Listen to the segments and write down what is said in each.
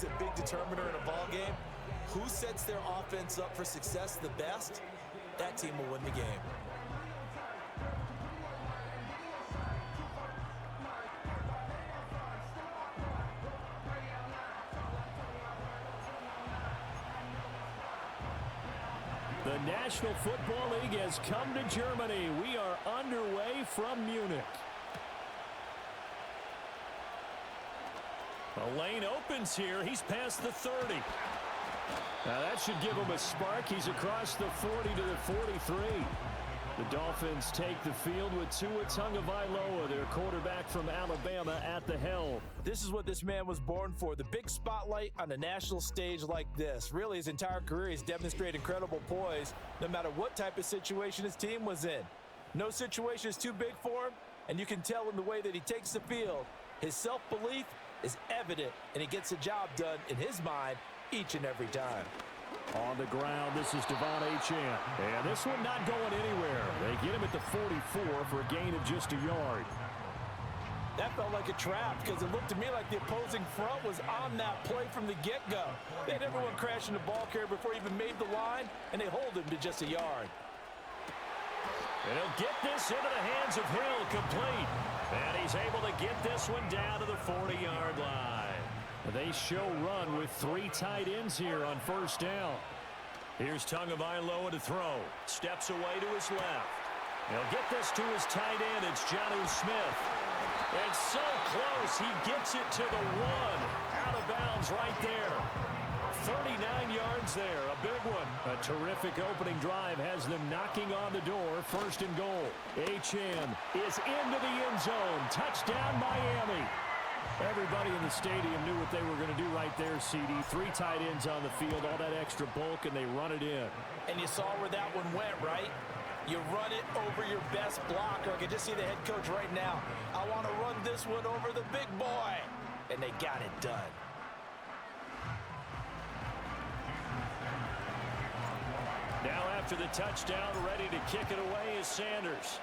always a big determiner in a ball game. Who sets their offense up for success the best, that team will win the game. The National Football League has come to Germany. We are underway from Munich. The lane opens here. He's past the 30. Now that should give him a spark. He's across the 40 to the 43. The Dolphins take the field with Tua Tagovailoa, their quarterback from Alabama, at the helm. This is what this man was born for, the big spotlight on a national stage like this. Really, his entire career, he's demonstrated incredible poise no matter what type of situation his team was in. No situation is too big for him, and you can tell in the way that he takes the field. His self-belief is evident, and he gets the job done in his mind each and every time. On the ground, this is Devon Achane. And this one not going anywhere. They get him at the 44 for a gain of just a yard. That felt like a trap because it looked to me like the opposing front was on that play from the get-go. They had everyone crashing the ball carrier before he even made the line, and they hold him to just a yard. And he'll get this into the hands of Hill, complete. And he's able to get this one down to the 40-yard line. They show run with 3 tight ends here on first down. Here's Tagovailoa to throw. Steps away to his left. He'll get this to his tight end. It's Jonnu Smith. And so close. He gets it to the 1. Out of bounds right there. 39 yards there. A big one. A terrific opening drive has them knocking on the door. First and goal. Achane is into the end zone. Touchdown, Miami. Everybody in the stadium knew what they were going to do right there, CD. 3 tight ends on the field, all that extra bulk, and they run it in. And you saw where that one went, right? You run it over your best blocker. I can just see the head coach right now. I want to run this one over the big boy. And they got it done. Now after the touchdown, ready to kick it away is Sanders.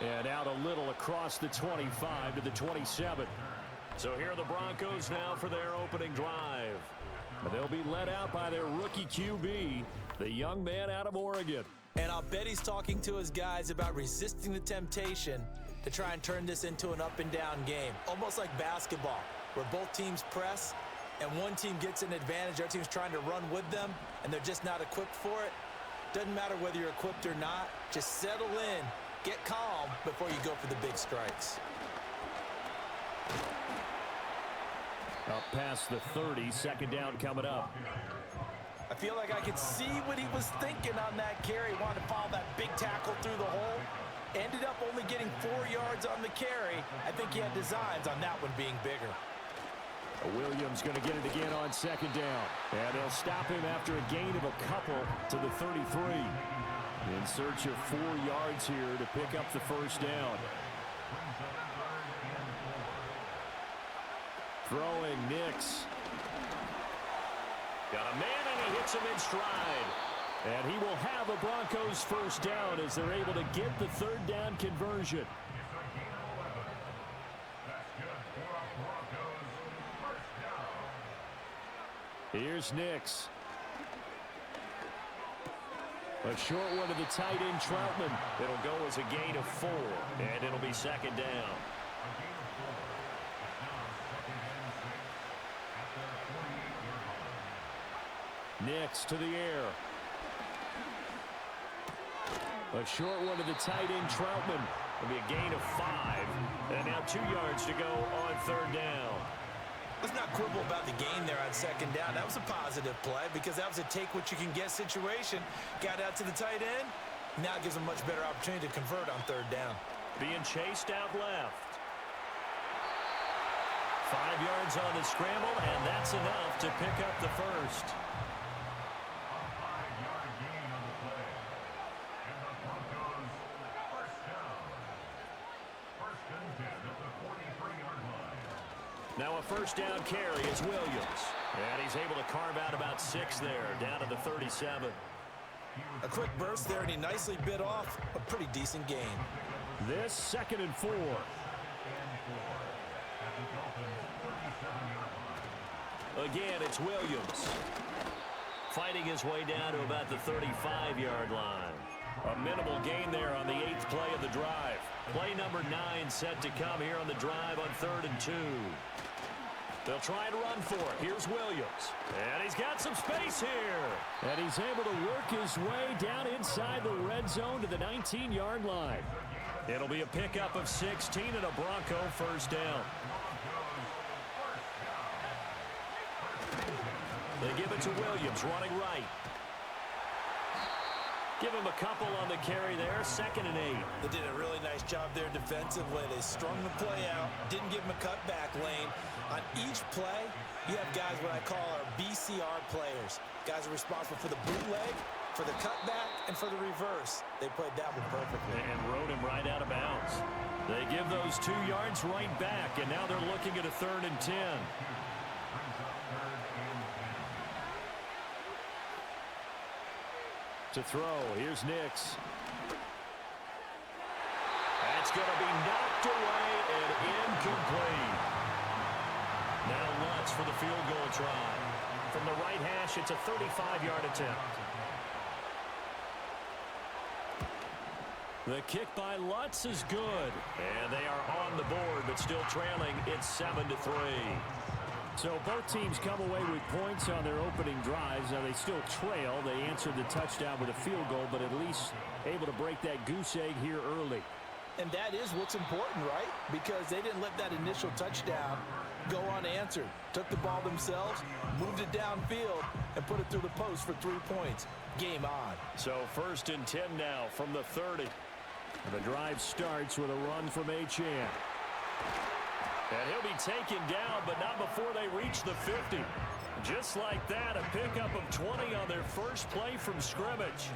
And out a little across the 25 to the 27. So here are the Broncos now for their opening drive. They'll be led out by their rookie QB, the young man out of Oregon. And I'll bet he's talking to his guys about resisting the temptation to try and turn this into an up-and-down game. Almost like basketball, where both teams press, and one team gets an advantage. Their team's trying to run with them, and they're just not equipped for it. Doesn't matter whether you're equipped or not. Just settle in. Get calm before you go for the big strikes. Up past the 30, second down coming up. I feel like I could see what he was thinking on that carry. Wanted to follow that big tackle through the hole. Ended up only getting 4 yards on the carry. I think he had designs on that one being bigger. Williams going to get it again on second down. And they'll stop him after a gain of a couple to the 33. In search of 4 yards here to pick up the first down. Throwing Nix. Got a man and he hits him in stride. And he will have a Broncos first down as they're able to get the third down conversion. Here's Nix. A short one to the tight end, Troutman. It'll go as a gain of 4, and it'll be second down. Nix to the air. A short one to the tight end, Troutman. It'll be a gain of 5, and now 2 yards to go on third down. Let's not quibble about the gain there on second down. That was a positive play because that was a take-what-you-can-get situation. Got out to the tight end. Now it gives them a much better opportunity to convert on third down. Being chased out left. 5 yards on the scramble, and that's enough to pick up the first. Now a first down carry is Williams. And he's able to carve out about 6 there, down to the 37. A quick burst there, and he nicely bit off a pretty decent gain. This 2nd and 4. Again, it's Williams. Fighting his way down to about the 35-yard line. A minimal gain there on the 8th play of the drive. Play number 9 set to come here on the drive on 3rd and 2. They'll try and run for it. Here's Williams. And he's got some space here. And he's able to work his way down inside the red zone to the 19-yard line. It'll be a pickup of 16 and a Bronco first down. They give it to Williams, running right. Give him a couple on the carry there, 2nd and 8. They did a really nice job there defensively. They strung the play out, didn't give him a cutback lane. On each play, you have guys what I call our BCR players. Guys are responsible for the bootleg, for the cutback, and for the reverse. They played that one perfectly. And rode him right out of bounds. They give those 2 yards right back, and now they're looking at a 3rd and 10. To throw, here's Nix. That's going to be knocked away and incomplete. Now Lutz for the field goal try. From the right hash, it's a 35-yard attempt. The kick by Lutz is good. And they are on the board, but still trailing. It's 7-3. So both teams come away with points on their opening drives. Now they still trail. They answered the touchdown with a field goal, but at least able to break that goose egg here early. And that is what's important, right? Because they didn't let that initial touchdown go unanswered. Took the ball themselves, moved it downfield, and put it through the post for 3 points. Game on. So 1st and 10 now from the 30. The drive starts with a run from Achane. And he'll be taken down, but not before they reach the 50. Just like that, a pickup of 20 on their first play from scrimmage.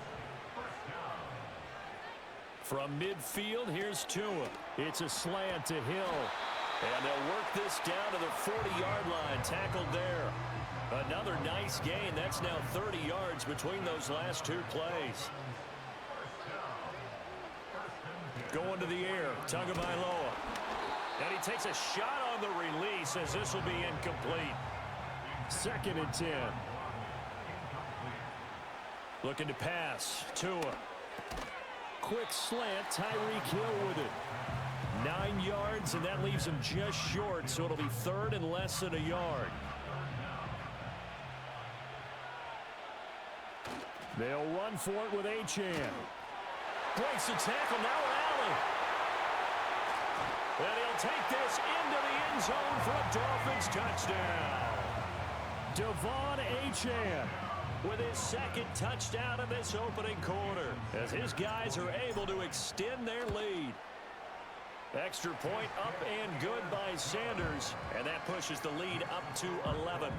From midfield, here's Tua. It's a slant to Hill. And they'll work this down to the 40-yard line, tackled there. Another nice gain. That's now 30 yards between those last 2 plays. Going to the air, Tagovailoa. And he takes a shot on the release as this will be incomplete. 2nd and 10. Looking to pass. Tua. Quick slant. Tyreek Hill with it. 9 yards, and that leaves him just short, so it'll be 3rd and less than a yard. They'll run for it with Achane. Breaks the tackle. Now Allen. And he'll take this into the end zone for a Dolphins touchdown. Devon Achane with his 2nd touchdown of this opening quarter as his guys are able to extend their lead. Extra point up and good by Sanders, and that pushes the lead up to 11.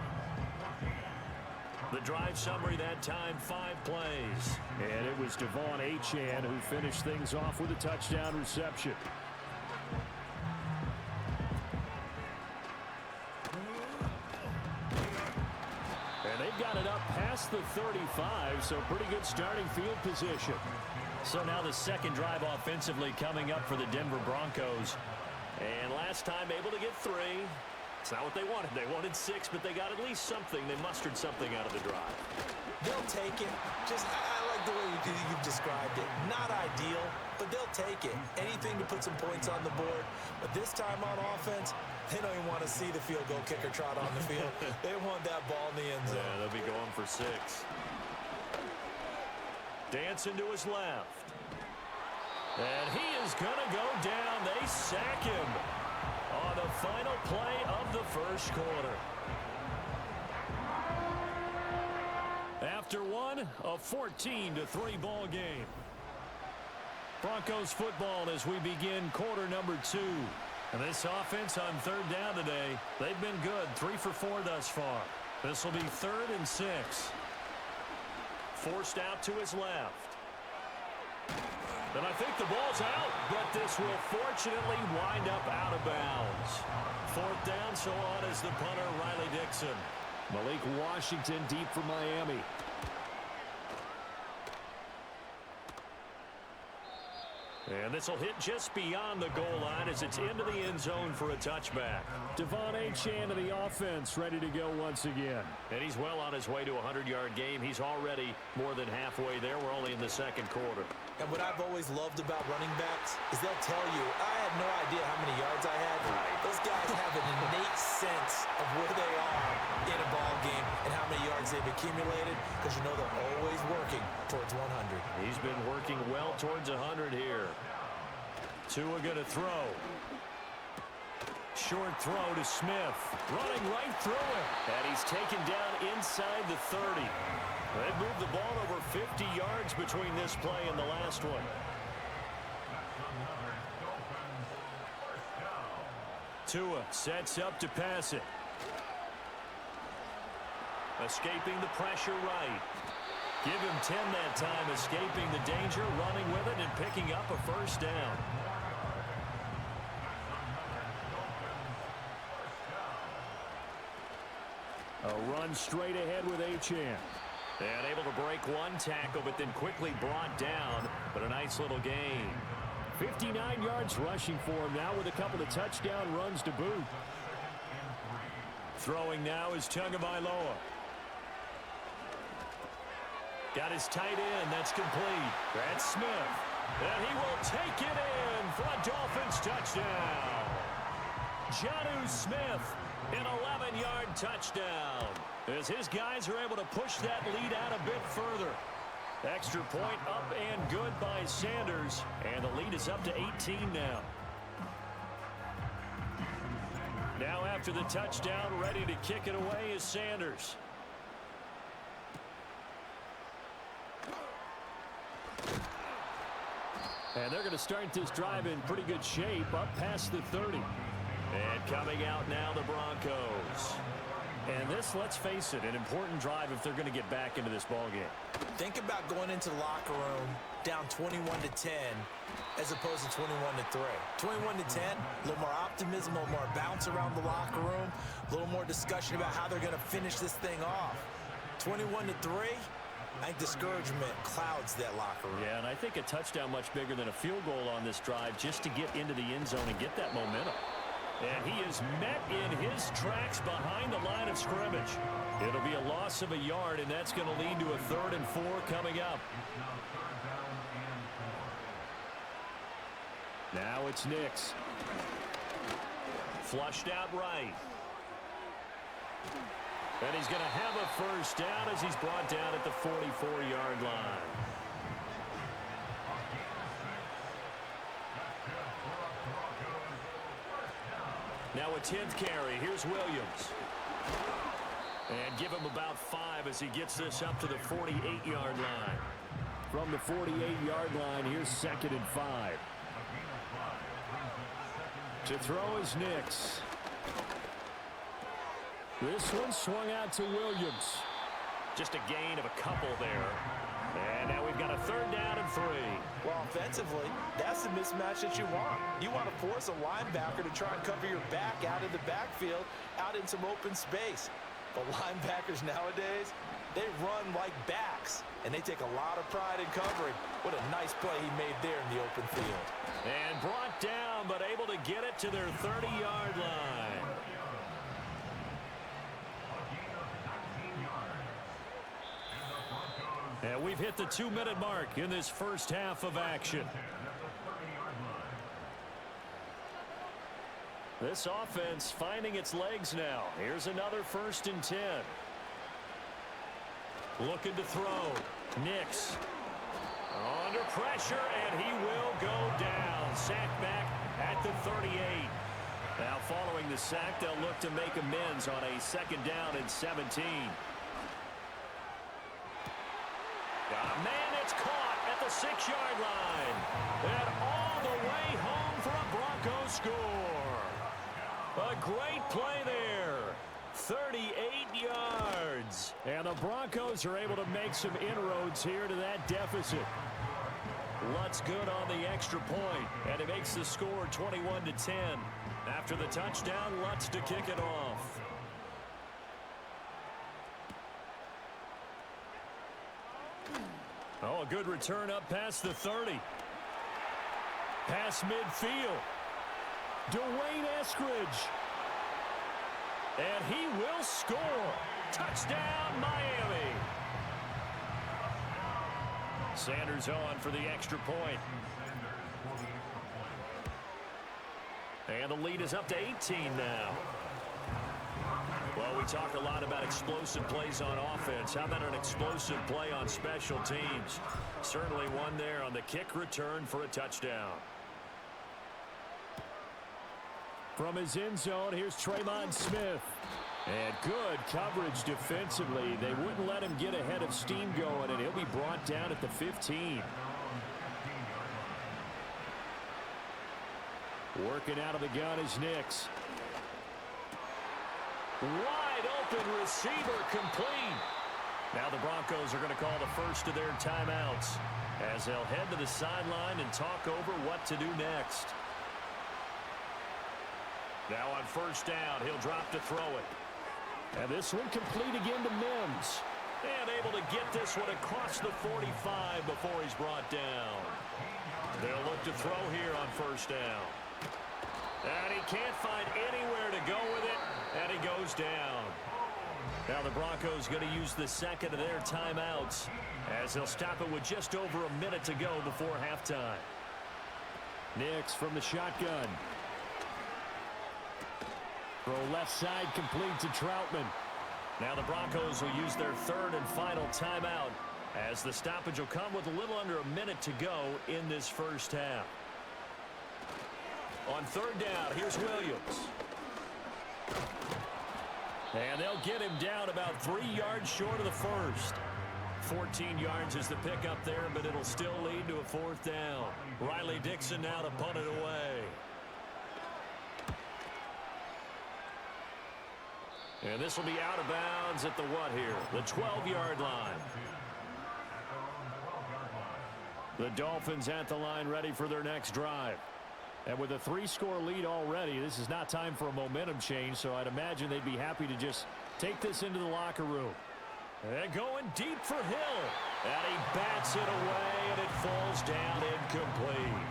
The drive summary that time, 5 plays. And it was Devon Achane who finished things off with a touchdown reception. And they've got it up past the 35, so pretty good starting field position. So now the 2nd drive offensively coming up for the Denver Broncos. And last time able to get 3. It's not what they wanted. They wanted 6, but they got at least something. They mustered something out of the drive. They'll take it. I like the way you've described it. Not ideal, but they'll take it. Anything to put some points on the board. But this time on offense, they don't even want to see the field goal kicker trot on the field. They want that ball in the end zone. Yeah, they'll be going for 6. Dancing to his left. And he is going to go down. They sack him on the final play of the first quarter. After one, a 14-3 ball game. Broncos football as we begin quarter number 2. And this offense on 3rd down today, they've been good. 3 for 4 thus far. This will be 3rd and 6. Forced out to his left. And I think the ball's out, but this will fortunately wind up out of bounds. 4th down, so on is the punter, Riley Dixon. Malik Washington deep for And this will hit just beyond the goal line as it's into the end zone for a touchback. Devon Achane to the offense, ready to go once again. And he's well on his way to a 100-yard game. He's already more than halfway there. We're only in the second quarter. And what I've always loved about running backs is they'll tell you, I had no idea how many yards I had. Those guys have an innate sense of where they are in a ball game and how many yards they've accumulated, because you know they're always working towards 100. He's been working well towards 100 here. Tua going to throw. Short throw to Smith. Running right through it. And he's taken down inside the 30. They've moved the ball over 50 yards between this play and the last one. Tua sets up to pass it. Escaping the pressure right. Give him 10 that time, escaping the danger, running with it, and picking up a first down. A run straight ahead with Achane. And able to break one tackle, but then quickly brought down. But a nice little gain. 59 yards rushing for him now with a couple of touchdown runs to boot. Throwing now is Tagovailoa. Got his tight end. That's complete. That's Smith. And he will take it in for a Dolphins touchdown. Jonnu Smith, an 11-yard touchdown. As his guys are able to push that lead out a bit further. Extra point up and good by Sanders. And the lead is up to 18 now. Now after the touchdown, ready to kick it away is Sanders. And they're going to start this drive in pretty good shape, up past the 30. And coming out now, the Broncos. And this, let's face it, an important drive if they're going to get back into this ballgame. Think about going into the locker room down 21-10 as opposed to 21-3. 21-10, a little more optimism, a little more bounce around the locker room, a little more discussion about how they're going to finish this thing off. 21-3, I think discouragement clouds that locker room. Yeah, and I think a touchdown much bigger than a field goal on this drive just to get into the end zone and get that momentum. And he is met in his tracks behind the line of scrimmage. It'll be a loss of a yard, and that's going to lead to a 3rd and 4 coming up. Now it's Nix. Flushed out right. And he's going to have a first down as he's brought down at the 44-yard line. Now a 10th carry. Here's Williams. And give him about 5 as he gets this up to the 48-yard line. From the 48-yard line, here's 2nd and 5. To throw is Nix. This one swung out to Williams. Just a gain of a couple there. And now we've got a 3rd down and 3. Well, offensively, that's the mismatch that you want. You want to force a linebacker to try and cover your back out of the backfield, out in some open space. But linebackers nowadays, they run like backs, and they take a lot of pride in covering. What a nice play he made there in the open field. And brought down, but able to get it to their 30-yard line. And we've hit the 2-minute mark in this first half of action. This offense finding its legs now. Here's another 1st and 10. Looking to throw. Nix. Under pressure, and he will go down. Sacked back at the 38. Now following the sack, they'll look to make amends on a 2nd down and 17. Got a man that's caught at the 6-yard line. And all the way home for a Broncos score. A great play there. 38 yards. And the Broncos are able to make some inroads here to that deficit. Lutz good on the extra point. And it makes the score 21-10. After the touchdown, Lutz to kick it off. Oh, a good return up past the 30. Past midfield. Dwayne Eskridge. And he will score. Touchdown, Miami. Sanders on for the extra point. And the lead is up to 18 now. Well, we talk a lot about explosive plays on offense. How about an explosive play on special teams? Certainly one there on the kick return for a touchdown. From his end zone, here's Tremon Smith. And good coverage defensively. They wouldn't let him get ahead of steam going, and he'll be brought down at the 15. Working out of the gun is Nix. Wide open receiver complete. Now the Broncos are going to call the first of their timeouts as they'll head to the sideline and talk over what to do next. Now on first down, he'll drop to throw it. And this one complete again to Mims. And able to get this one across the 45 before he's brought down. They'll look to throw here on first down. And he can't find anywhere to go with it. And he goes down. Now the Broncos going to use the second of their timeouts as they'll stop it with just over a minute to go before halftime. Nix from the shotgun. Throw left side complete to Troutman. Now the Broncos will use their third and final timeout as the stoppage will come with a little under a minute to go in this first half. On third down, here's Williams. And they'll get him down about 3 yards short of the first. 14 yards is the pickup there, but it'll still lead to a fourth down. Riley Dixon now to punt it away. And this will be out of bounds at the what here? The 12-yard line. The Dolphins at the line ready for their next drive. And with a 3-score lead already, this is not time for a momentum change, so I'd imagine they'd be happy to just take this into the locker room. And going deep for Hill. And he bats it away, and it falls down incomplete.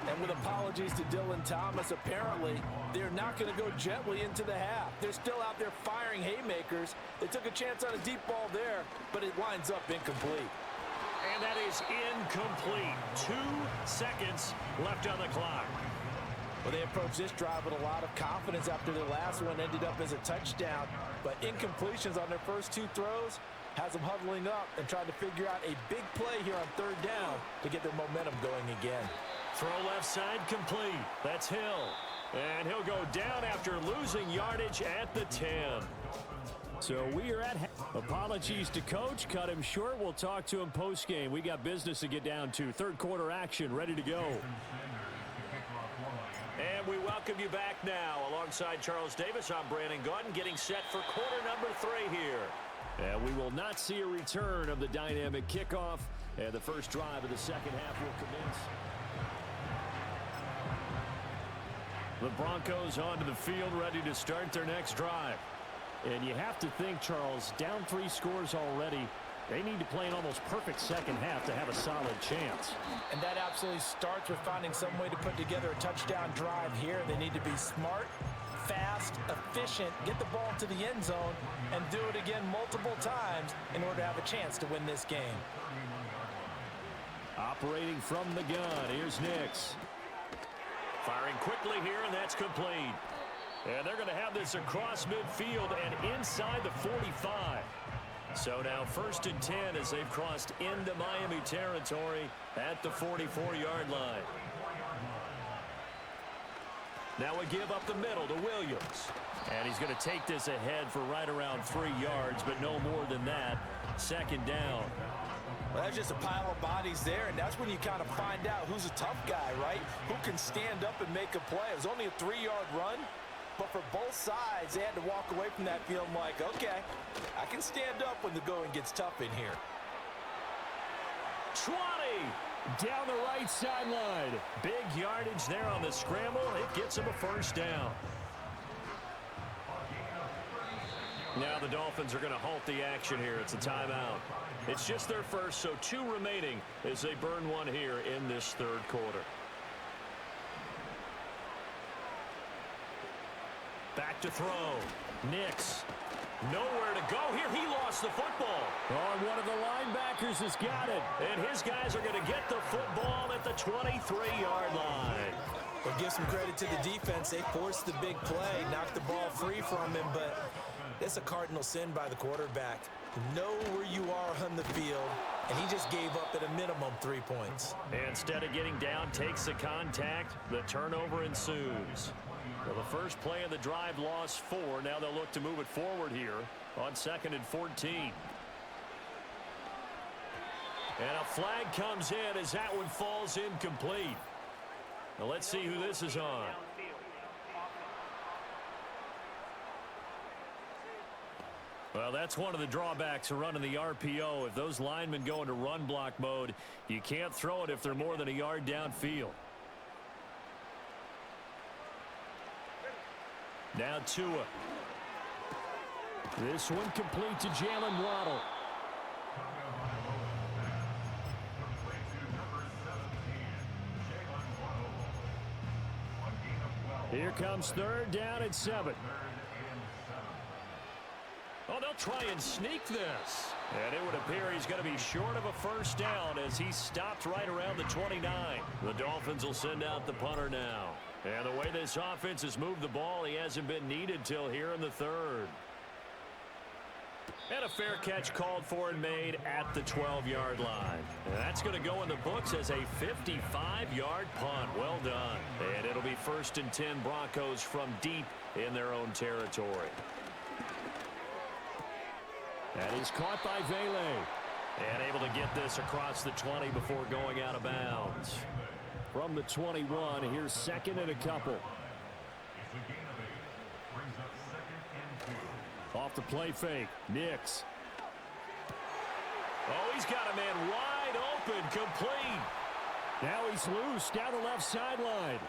And with apologies to Dylan Thomas, apparently they're not going to go gently into the half. They're still out there firing haymakers. They took a chance on a deep ball there, but it winds up incomplete. And that is incomplete. 2 seconds left on the clock. Well, they approached this drive with a lot of confidence after their last one ended up as a touchdown. But incompletions on their first 2 throws has them huddling up and trying to figure out a big play here on third down to get their momentum going again. Throw left side complete. That's Hill. And he'll go down after losing yardage at the 10. So we are at apologies to coach. Cut him short. We'll talk to him post-game. We got business to get down to. Third quarter action ready to go. And we welcome you back now. Alongside Charles Davis, I'm Brandon Gaudin getting set for quarter number 3 here. And we will not see a return of the dynamic kickoff. And the first drive of the second half will commence. The Broncos onto the field ready to start their next drive. And you have to think, Charles, down 3 scores already. They need to play an almost perfect second half to have a solid chance. And that absolutely starts with finding some way to put together a touchdown drive here. They need to be smart, fast, efficient, get the ball to the end zone, and do it again multiple times in order to have a chance to win this game. Operating from the gun, here's Nix. Firing quickly here, and that's complete. And they're going to have this across midfield and inside the 45. So now first and 10 as they've crossed into Miami territory at the 44-yard line. Now a give up the middle to Williams. And he's going to take this ahead for right around 3 yards, but no more than that. Second down. Well, that's just a pile of bodies there, and that's when you kind of find out who's a tough guy, right? Who can stand up and make a play. It was only a 3-yard run, but for both sides, they had to walk away from that feeling like, okay, I can stand up when the going gets tough in here. 20 down the right sideline. Big yardage there on the scramble. It gets him a first down. Now the Dolphins are going to halt the action here. It's a timeout. It's just their first, so 2 remaining as they burn one here in this third quarter. Back to throw. Nix. Nowhere to go here. He lost the football. Oh, and one of the linebackers has got it. And his guys are going to get the football at the 23-yard line. Well, give some credit to the defense. They forced the big play, knocked the ball free from him, but that's a cardinal sin by the quarterback. Know where you are on the field, and he just gave up at a minimum 3 points. Instead of getting down, takes the contact. The turnover ensues. Well, the first play of the drive lost 4. Now they'll look to move it forward here on 2nd and 14. And a flag comes in as that one falls incomplete. Now let's see who this is on. Well, that's one of the drawbacks of running the RPO. If those linemen go into run block mode, you can't throw it if they're more than a yard downfield. Now Tua. This one complete to Jalen Waddle. Here comes 3rd down and 7. Oh, they'll try and sneak this. And it would appear he's going to be short of a first down as he stopped right around the 29. The Dolphins will send out the punter now. And the way this offense has moved the ball, he hasn't been needed till here in the 3rd. And a fair catch called for and made at the 12-yard line. And that's going to go in the books as a 55-yard punt. Well done. And it'll be 1st and 10 Broncos from deep in their own territory. That is caught by Vele. And able to get this across the 20 before going out of bounds. From the 21, here's 2nd and a couple. Off the play fake. Nix. Oh, he's got a man wide open. Complete. Now he's loose down the left sideline.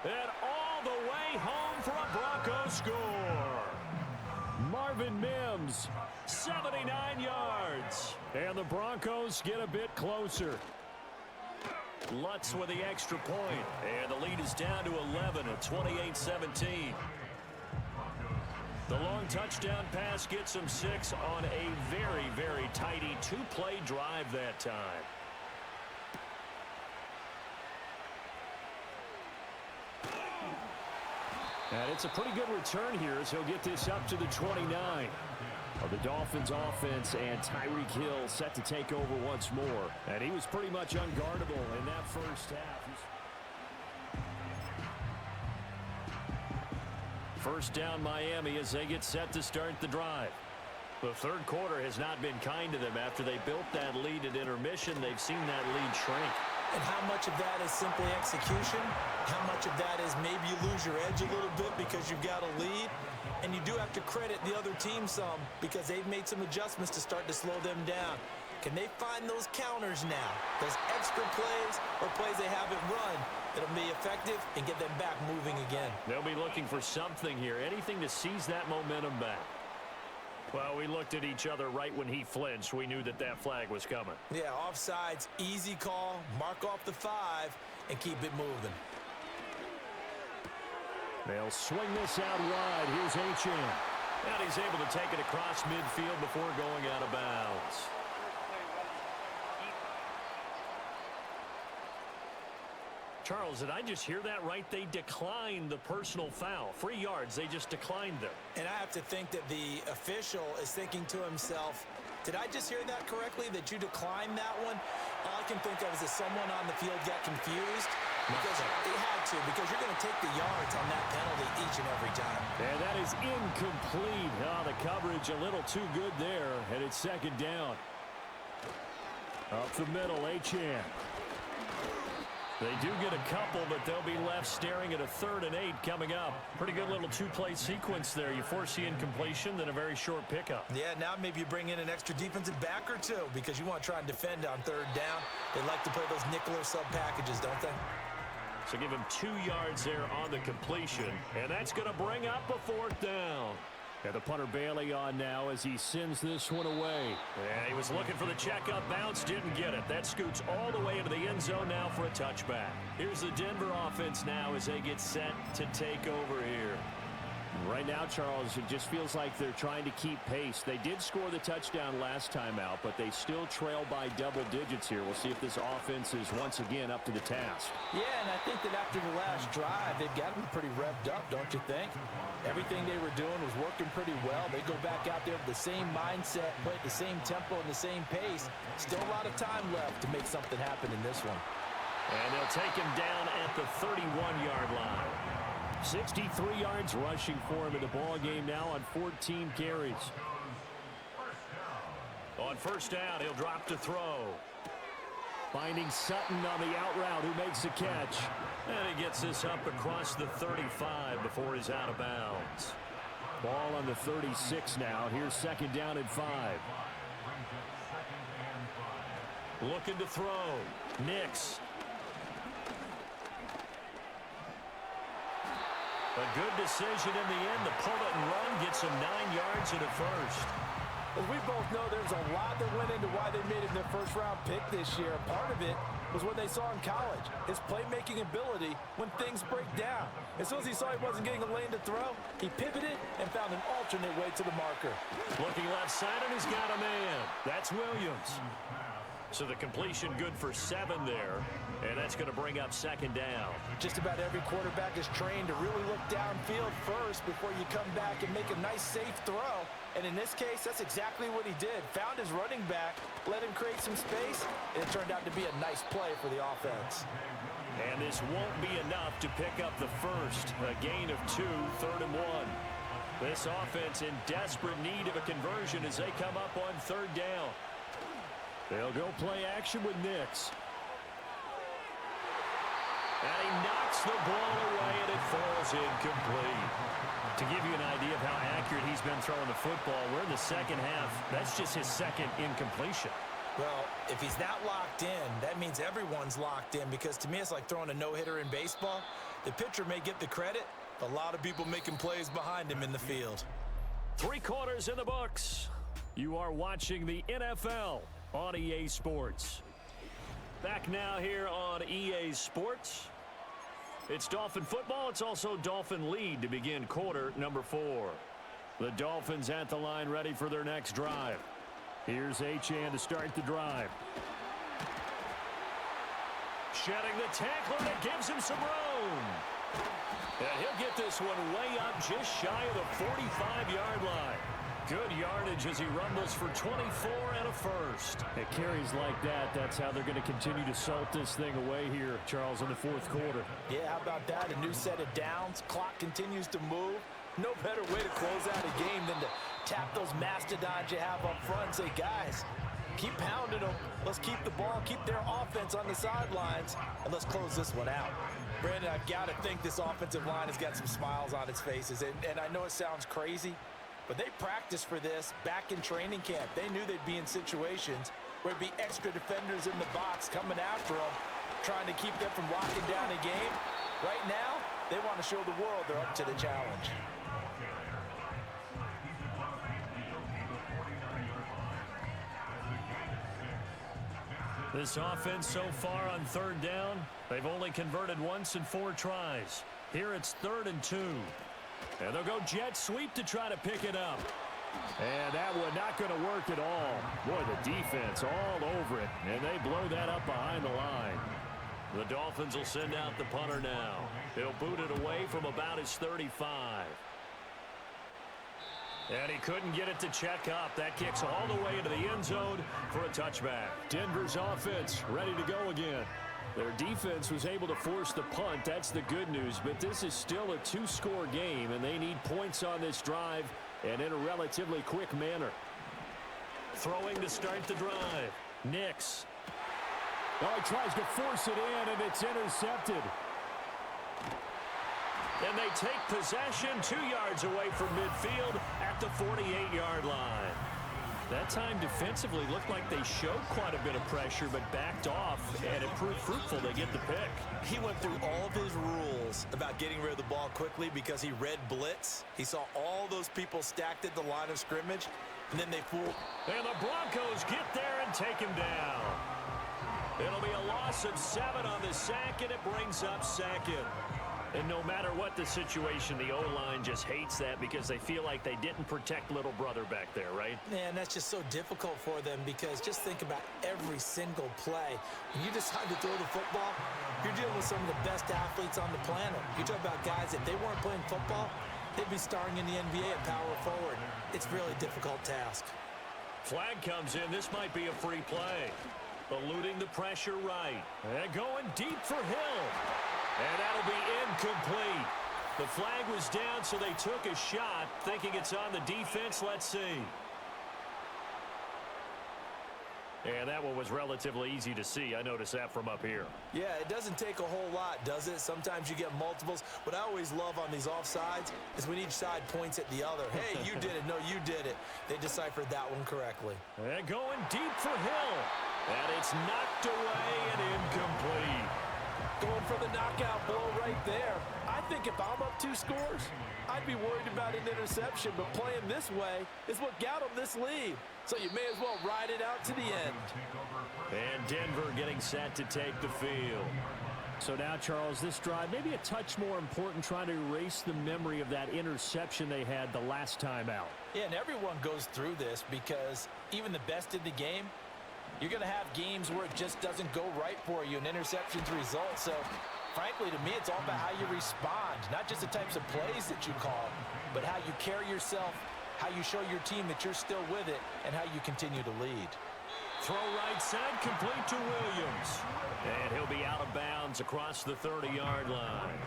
And all the way home for a Broncos score. Marvin Mims, 79 yards. And the Broncos get a bit closer. Lutz with the extra point. And the lead is down to 11 at 28-17. The long touchdown pass gets him 6 on a very, very tidy 2-play drive that time. And it's a pretty good return here as he'll get this up to the 29. The Dolphins offense and Tyreek Hill set to take over once more. And he was pretty much unguardable in that first half. First down Miami as they get set to start the drive. The 3rd quarter has not been kind to them after they built that lead at intermission. They've seen that lead shrink. And how much of that is simply execution? How much of that is maybe you lose your edge a little bit because you've got a lead? And you do have to credit the other team some because they've made some adjustments to start to slow them down. Can they find those counters now? Those extra plays or plays they haven't run that'll be effective and get them back moving again. They'll be looking for something here, anything to seize that momentum back. Well, we looked at each other right when he flinched. We knew that that flag was coming. Yeah, offsides, easy call, mark off the 5, and keep it moving. They'll swing this out wide. Here's H.M. And he's able to take it across midfield before going out of bounds. Charles, did I just hear that right? They declined the personal foul. 3 yards, they just declined them. And I have to think that the official is thinking to himself, did I just hear that correctly, that you declined that one? All I can think of is that someone on the field got confused. Because they had to, because you're going to take the yards on that penalty each and every time. And that is incomplete. Oh, the coverage a little too good there, and it's 2nd down. Up the middle, Achane. They do get a couple, but they'll be left staring at a 3rd and 8 coming up. Pretty good little 2-play sequence there. You force the incompletion, then a very short pickup. Yeah, now maybe you bring in an extra defensive back or two because you want to try and defend on 3rd down. They like to play those nickel or sub packages, don't they? So give him 2 yards there on the completion, and that's going to bring up a 4th down. And the punter Bailey on now as he sends this one away. And he was looking for the checkup bounce, didn't get it. That scoots all the way into the end zone now for a touchback. Here's the Denver offense now as they get set to take over here. Right now, Charles, it just feels like they're trying to keep pace. They did score the touchdown last time out, but they still trail by double digits here. We'll see if this offense is once again up to the task. Yeah, and I think that after the last drive, they've got to be pretty revved up, don't you think? Everything they were doing was working pretty well. They go back out there with the same mindset, play at the same tempo and the same pace. Still a lot of time left to make something happen in this one. And they'll take him down at the 31-yard line. 63 yards rushing for him in the ball game now on 14 carries. On first down, he'll drop to throw. Finding Sutton on the out route, who makes the catch. And he gets this up across the 35 before he's out of bounds. Ball on the 36 now. Here's second down and 5. Looking to throw. Nix. A good decision in the end. The pull it and run gets him 9 yards and a first. As we both know, there's a lot that went into why they made him their first-round pick this year. Part of it was what they saw in college, his playmaking ability when things break down. As soon as he saw he wasn't getting a lane to throw, he pivoted and found an alternate way to the marker. Looking left side, and he's got a man. That's Williams. So the completion good for 7 there, and that's going to bring up second down. Just about every quarterback is trained to really look downfield first before you come back and make a nice, safe throw. And in this case, that's exactly what he did. Found his running back, let him create some space, and it turned out to be a nice play for the offense. And this won't be enough to pick up the first. A gain of 2, 3rd and 1. This offense in desperate need of a conversion as they come up on 3rd down. They'll go play action with Nix. And he knocks the ball away, and it falls incomplete. To give you an idea of how accurate he's been throwing the football, we're in the second half. That's just his second incompletion. Well, if he's not locked in, that means everyone's locked in, because to me it's like throwing a no-hitter in baseball. The pitcher may get the credit, a lot of people making plays behind him in the field. 3 quarters in the books. You are watching the NFL on EA Sports. Back now here on EA Sports. It's Dolphin football. It's also Dolphin lead to begin quarter number 4. The Dolphins at the line ready for their next drive. Here's Achane to start the drive. Shedding the tackler, and it gives him some room. And he'll get this one way up just shy of the 45-yard line. Good yardage as he rumbles for 24 and a first. It carries like that. That's how they're going to continue to salt this thing away here, Charles, in the 4th quarter. Yeah, how about that? A new set of downs. Clock continues to move. No better way to close out a game than to tap those mastodons you have up front and say, guys, keep pounding them. Let's keep the ball, keep their offense on the sidelines, and let's close this one out. Brandon, I've got to think this offensive line has got some smiles on its faces. And I know it sounds crazy, but they practiced for this back in training camp. They knew they'd be in situations where there'd be extra defenders in the box coming after them, trying to keep them from locking down a game. Right now, they want to show the world they're up to the challenge. This offense so far on 3rd down, they've only converted once in 4 tries. Here it's 3rd and 2. And they'll go jet sweep to try to pick it up. And that one not going to work at all. Boy, the defense all over it. And they blow that up behind the line. The Dolphins will send out the punter now. He'll boot it away from about his 35. And he couldn't get it to check up. That kicks all the way into the end zone for a touchback. Denver's offense ready to go again. Their defense was able to force the punt. That's the good news. But this is still a 2-score game, and they need points on this drive and in a relatively quick manner. Throwing to start the drive. Nix. Oh, he tries to force it in, and it's intercepted. And they take possession 2 yards away from midfield at the 48-yard line. That time defensively looked like they showed quite a bit of pressure, but backed off, and it proved fruitful. They get the pick. He went through all of his rules about getting rid of the ball quickly because he read blitz. He saw all those people stacked at the line of scrimmage, and then they fooled. And the Broncos get there and take him down. It'll be a loss of 7 on the sack, and it brings up second. And no matter what the situation, the O-line just hates that because they feel like they didn't protect little brother back there, right? Man, that's just so difficult for them because just think about every single play. When you decide to throw the football, you're dealing with some of the best athletes on the planet. You talk about guys, if they weren't playing football, they'd be starring in the NBA at power forward. It's a really difficult task. Flag comes in. This might be a free play. Eluding the pressure right. And going deep for Hill. And that'll be incomplete. The flag was down, so they took a shot, thinking it's on the defense. Let's see. And that one was relatively easy to see. I noticed that from up here. Yeah, it doesn't take a whole lot, does it? Sometimes you get multiples. What I always love on these offsides is when each side points at the other. Hey, you did it. No, you did it. They deciphered that one correctly. And going deep for Hill. And it's knocked away and incomplete. Going for the knockout blow right there. I think if I'm up 2 scores, I'd be worried about an interception, but playing this way is what got them this lead. So you may as well ride it out to the end. And Denver getting set to take the field. So now, Charles, this drive maybe a touch more important, trying to erase the memory of that interception they had the last time out. Yeah, and everyone goes through this because even the best in the game, you're going to have games where it just doesn't go right for you, and interceptions result. So, frankly, to me, it's all about how you respond, not just the types of plays that you call, but how you carry yourself, how you show your team that you're still with it, and how you continue to lead. Throw right side, complete to Williams. And he'll be out of bounds across the 30-yard line.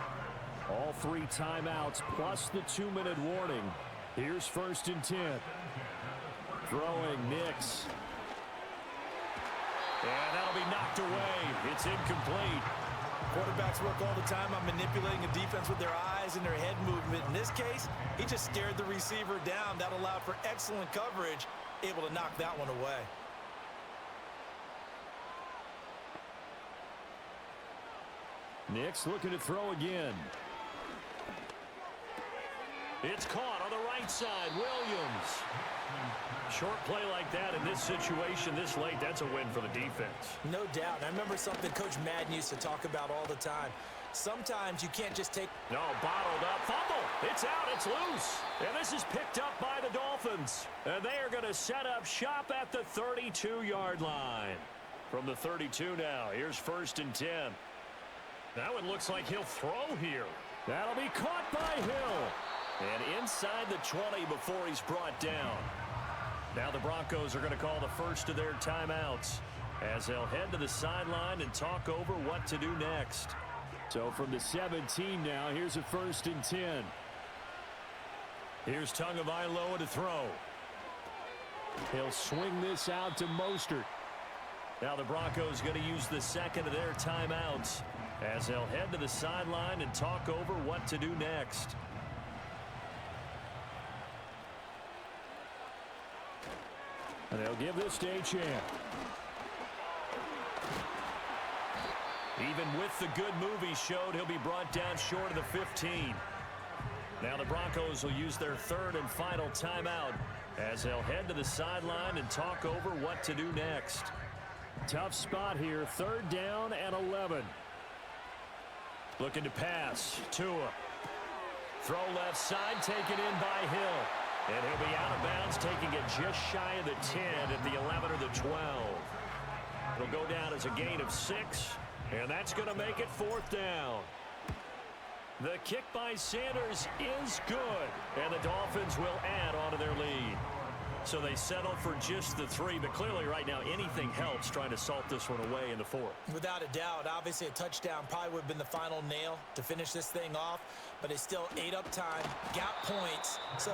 All 3 timeouts plus the 2-minute warning. Here's 1st and 10. Throwing Nix. And that'll be knocked away. It's incomplete. Quarterbacks work all the time on manipulating a defense with their eyes and their head movement. In this case, he just stared the receiver down. That allowed for excellent coverage, able to knock that one away. Nix looking to throw again. It's caught on the right side. Williams. Short play like that in this situation this late, that's a win for the defense. No doubt. And I remember something Coach Madden used to talk about all the time. Sometimes you can't just take... No, bottled up. Fumble. It's out. It's loose. And this is picked up by the Dolphins. And they are going to set up shop at the 32-yard line. From the 32 now, here's 1st and 10. That one looks like he'll throw here. That'll be caught by Hill. And inside the 20 before he's brought down. Now the Broncos are going to call the first of their timeouts as they'll head to the sideline and talk over what to do next. So from the 17 now, here's a 1st and 10. Here's Tagovailoa to throw. He'll swing this out to Mostert. Now the Broncos going to use the second of their timeouts as they'll head to the sideline and talk over what to do next. And they'll give this to Achane. Even with the good move he showed, he'll be brought down short of the 15. Now the Broncos will use their 3rd and final timeout as they'll head to the sideline and talk over what to do next. Tough spot here, 3rd down and 11. Looking to pass. Tua. Throw left side, taken in by Hill. And he'll be out of bounds, taking it just shy of the 10 at the 11 or the 12. It'll go down as a gain of 6, and that's going to make it 4th down. The kick by Sanders is good, and the Dolphins will add on to their lead. So they settle for just the 3, but clearly right now anything helps trying to salt this one away in the 4th. Without a doubt, obviously a touchdown probably would have been the final nail to finish this thing off, but it's still ate up time, got points. So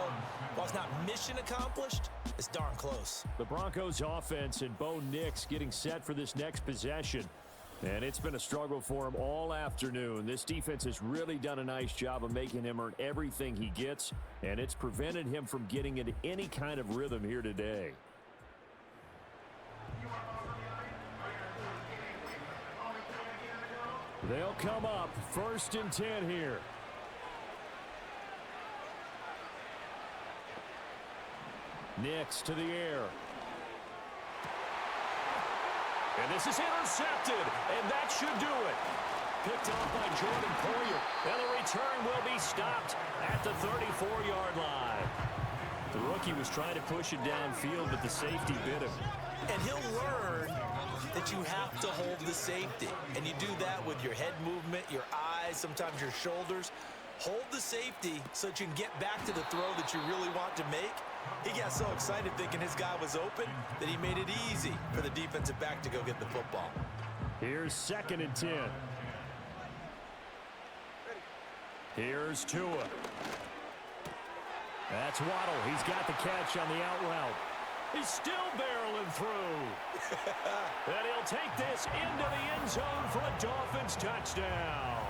while it's not mission accomplished, it's darn close. The Broncos offense and Bo Nix getting set for this next possession. And it's been a struggle for him all afternoon. This defense has really done a nice job of making him earn everything he gets, and it's prevented him from getting into any kind of rhythm here today. They'll come up 1st and 10 here. Nix to the air. And this is intercepted, and that should do it. Picked off by Jordan Poyer, and the return will be stopped at the 34-yard line. The rookie was trying to push it downfield, but the safety bit him. And he'll learn that you have to hold the safety. And you do that with your head movement, your eyes, sometimes your shoulders. Hold the safety so that you can get back to the throw that you really want to make. He got so excited thinking his guy was open that he made it easy for the defensive back to go get the football. Here's 2nd and 10. Here's Tua. That's Waddle. He's got the catch on the out route. He's still barreling through. And he'll take this into the end zone for a Dolphins touchdown.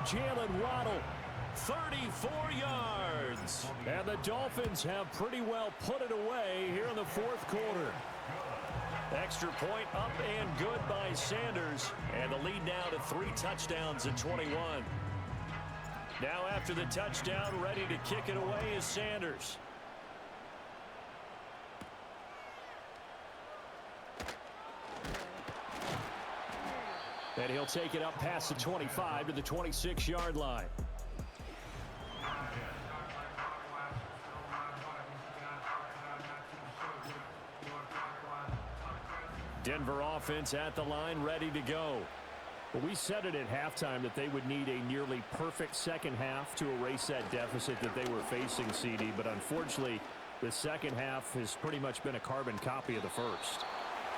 Jalen Waddle, 34 yards. And the Dolphins have pretty well put it away here in the 4th quarter. Extra point up and good by Sanders. And the lead now to 3 touchdowns in 21. Now after the touchdown, ready to kick it away is Sanders. And he'll take it up past the 25 to the 26-yard line. Denver offense at the line, ready to go. Well, we said it at halftime that they would need a nearly perfect second half to erase that deficit that they were facing, CD. But unfortunately, the second half has pretty much been a carbon copy of the first.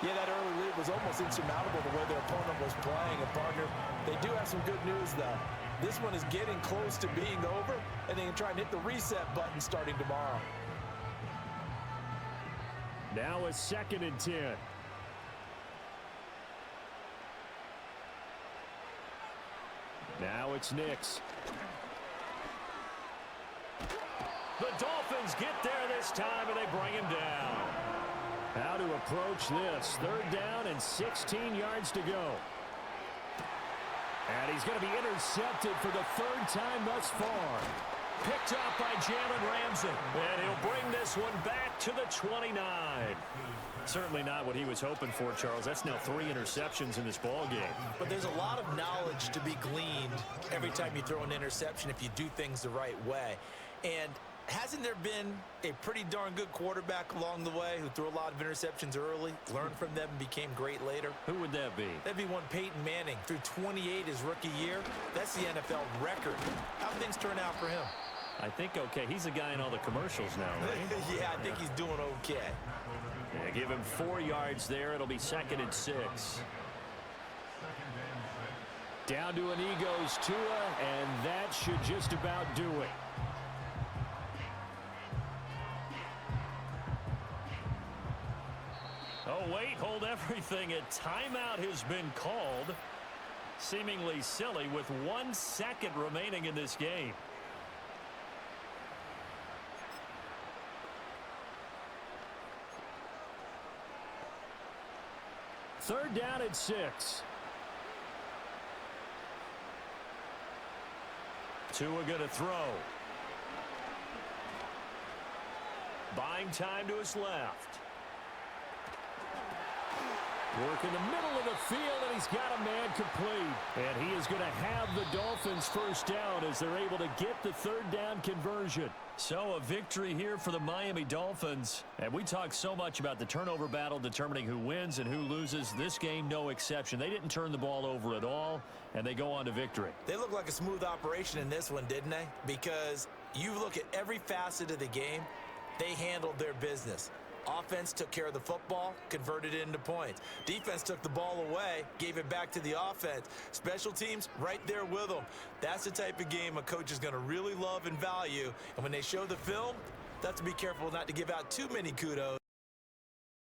Yeah, that early lead was almost insurmountable the way their opponent was playing. And, partner, they do have some good news, though. This one is getting close to being over, and they can try and hit the reset button starting tomorrow. Now a 2nd and 10. Now it's Nix. The Dolphins get there this time, and they bring him down. How to approach this. 3rd down and 16 yards to go. And he's going to be intercepted for the 3rd time thus far. Picked up by Jalen Ramsey. And he'll bring this one back to the 29. Certainly not what he was hoping for, Charles. That's now 3 interceptions in this ball game. But there's a lot of knowledge to be gleaned every time you throw an interception if you do things the right way. And hasn't there been a pretty darn good quarterback along the way who threw a lot of interceptions early, learned from them, and became great later? Who would that be? That'd be one Peyton Manning. Threw 28 his rookie year. That's the NFL record. How'd things turn out for him? I think okay. He's a guy in all the commercials now, right? Yeah, I think he's doing okay. Yeah, give him 4 yards there. It'll be 2nd and 6. Down to an goes Tua, and that should just about do it. Oh, wait, hold everything. A timeout has been called. Seemingly silly with 1 second remaining in this game. Third down and 6. Tua going to throw. Buying time to his left. Work in the middle of the field, and he's got a man complete. And he is going to have the Dolphins first down as they're able to get the third down conversion. So a victory here for the Miami Dolphins. And we talk so much about the turnover battle determining who wins and who loses. This game, no exception. They didn't turn the ball over at all, and they go on to victory. They look like a smooth operation in this one, didn't they? Because you look at every facet of the game, they handled their business. Offense took care of the football, converted it into points. Defense took the ball away, gave it back to the offense. Special teams, right there with them. That's the type of game a coach is going to really love and value. And when they show the film, they have to be careful not to give out too many kudos.